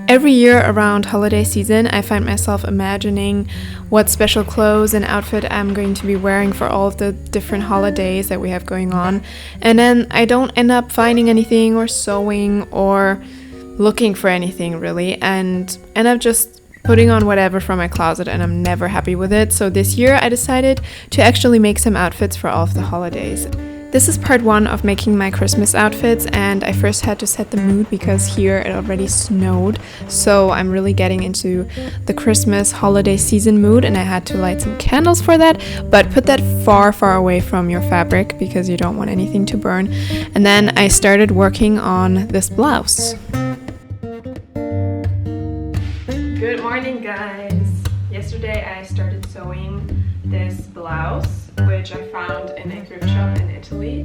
Every year around holiday season, I find myself imagining what special clothes and outfit I'm going to be wearing for all of the different holidays that we have going on. And then I don't end up finding anything or sewing or looking for anything really, and end up just putting on whatever from my closet, and I'm never happy with it. So this year I decided to actually make some outfits for all of the holidays. This is part one of making my Christmas outfits, and I first had to set the mood because here it already snowed. So I'm really getting into the Christmas holiday season mood, and I had to light some candles for that, but put that far, far away from your fabric because you don't want anything to burn. And then I started working on this blouse. Good morning, guys. Yesterday I started sewing this blouse, which I found in a thrift shop in Italy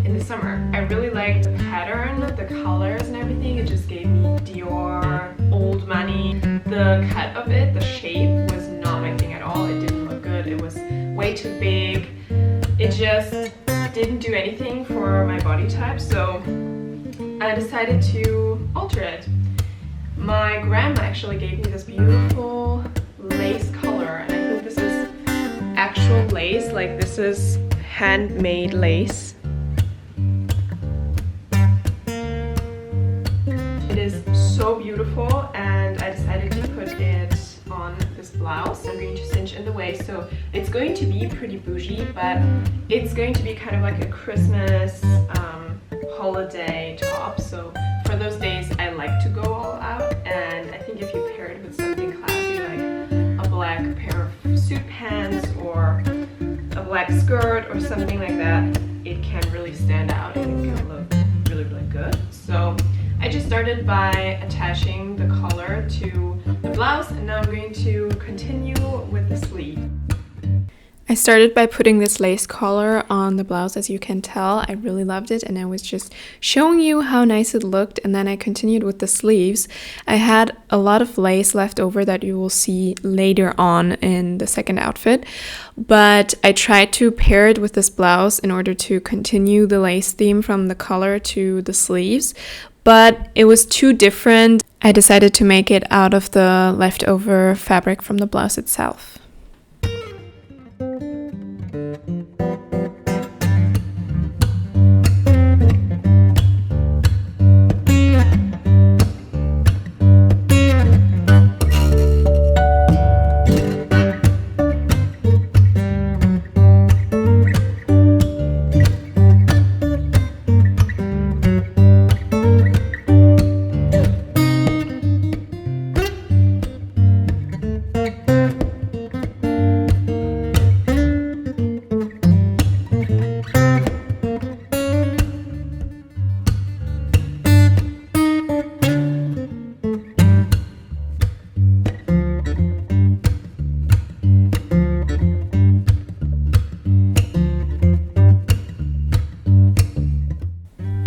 in the summer. I really liked the pattern, the colors and everything. It just gave me Dior, old money. The cut of it, the shape, was not my thing at all. It didn't look good. It was way too big. It just didn't do anything for my body type, so I decided to alter it. My grandma actually gave me this beautiful lace color, and I think this is actual lace, like this is handmade lace. It is so beautiful, and I decided to put it on this blouse. I'm going to cinch in the waist, so it's going to be pretty bougie, but it's going to be kind of like a Christmas holiday top. So for those days I like to go all out, and I think if you pair it with something classy like a black pair of suit pants or a black skirt or something like that, it can really stand out and it can look really, really good. So I just started by attaching the collar to the blouse, and now I'm going to continue with the sleeve. I started by putting this lace collar on the blouse. As you can tell, I really loved it, and I was just showing you how nice it looked, and then I continued with the sleeves. I had a lot of lace left over that you will see later on in the second outfit, but I tried to pair it with this blouse in order to continue the lace theme from the collar to the sleeves, but it was too different. I decided to make it out of the leftover fabric from the blouse itself.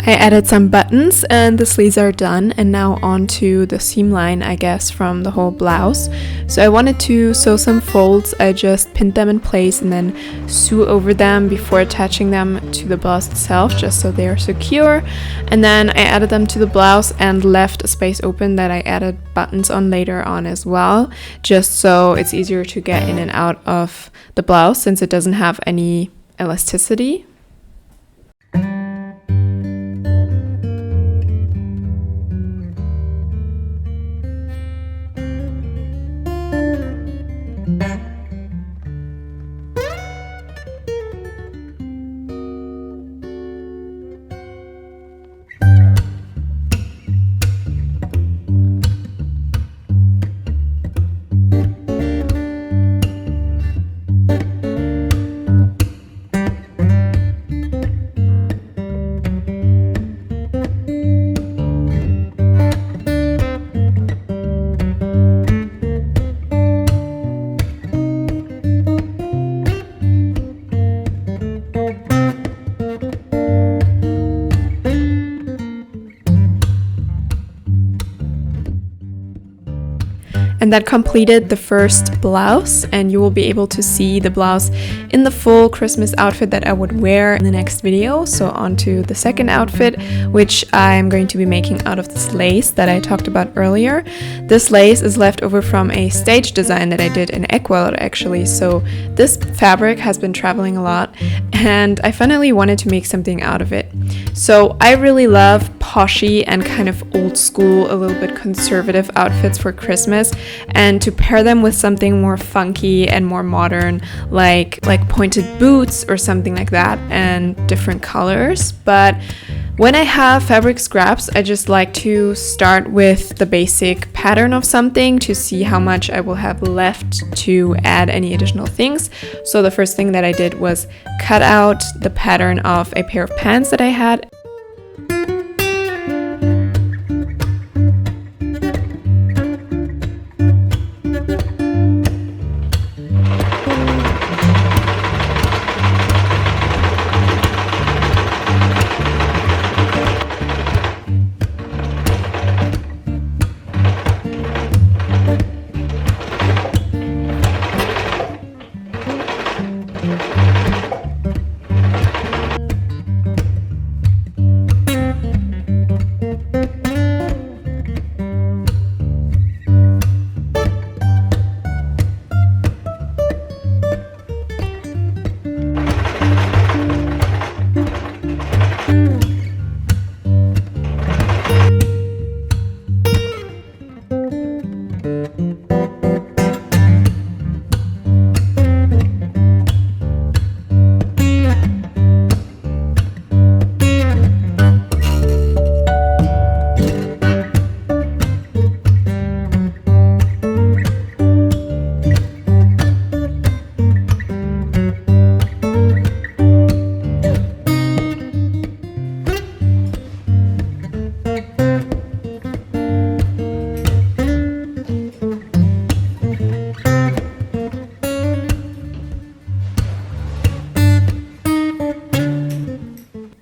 I added some buttons and the sleeves are done, and now on to the seam line, I guess, from the whole blouse. So I wanted to sew some folds. I just pinned them in place and then sew over them before attaching them to the blouse itself, just so they are secure. And then I added them to the blouse and left a space open that I added buttons on later on as well, just so it's easier to get in and out of the blouse since it doesn't have any elasticity. And that completed the first blouse, and you will be able to see the blouse in the full Christmas outfit that I would wear in the next video. So on to the second outfit, which I'm going to be making out of this lace that I talked about earlier. This lace is left over from a stage design that I did in Ecuador actually. So this fabric has been traveling a lot and I finally wanted to make something out of it. So I really love poshy and kind of old school, a little bit conservative outfits for Christmas, and to pair them with something more funky and more modern, like pointed boots or something like that, and different colors. But when I have fabric scraps, I just like to start with the basic pattern of something to see how much I will have left to add any additional things. So the first thing that I did was cut out the pattern of a pair of pants that I had.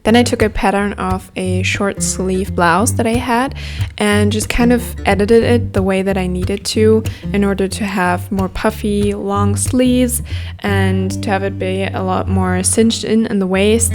Then I took a pattern of a short sleeve blouse that I had and just kind of edited it the way that I needed to in order to have more puffy long sleeves and to have it be a lot more cinched in the waist.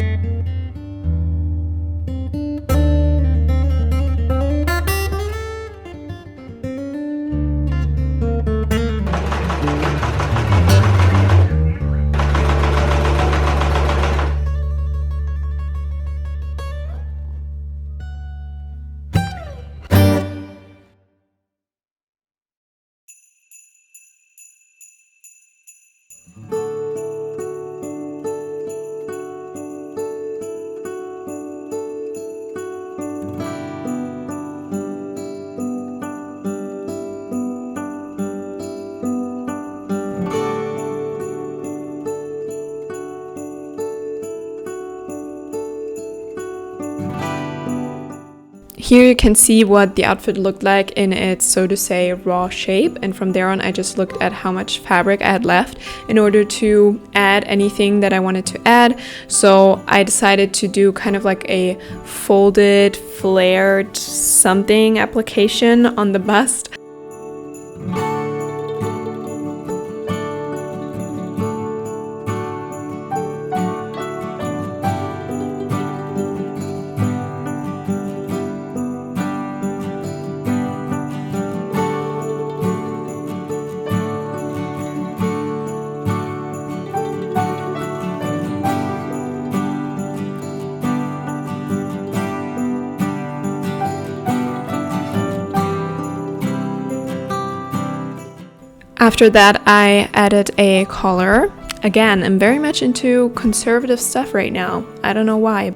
Here you can see what the outfit looked like in its, so to say, raw shape, and from there on I just looked at how much fabric I had left in order to add anything that I wanted to add. So I decided to do kind of like a folded, flared something application on the bust. After that, I added a collar. Again, I'm very much into conservative stuff right now. I don't know why.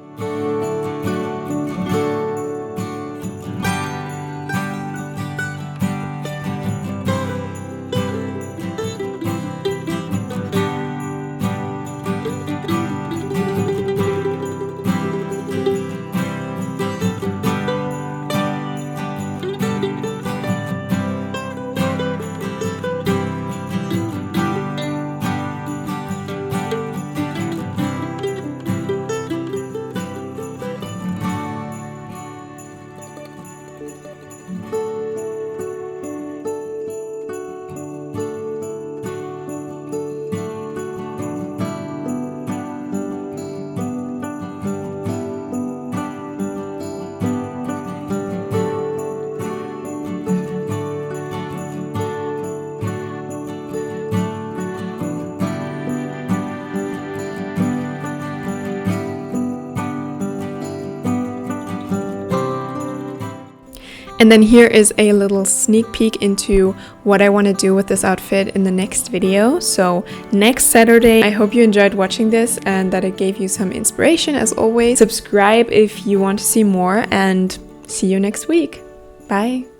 And then here is a little sneak peek into what I want to do with this outfit in the next video. So next Saturday, I hope you enjoyed watching this and that it gave you some inspiration as always. Subscribe if you want to see more and see you next week. Bye!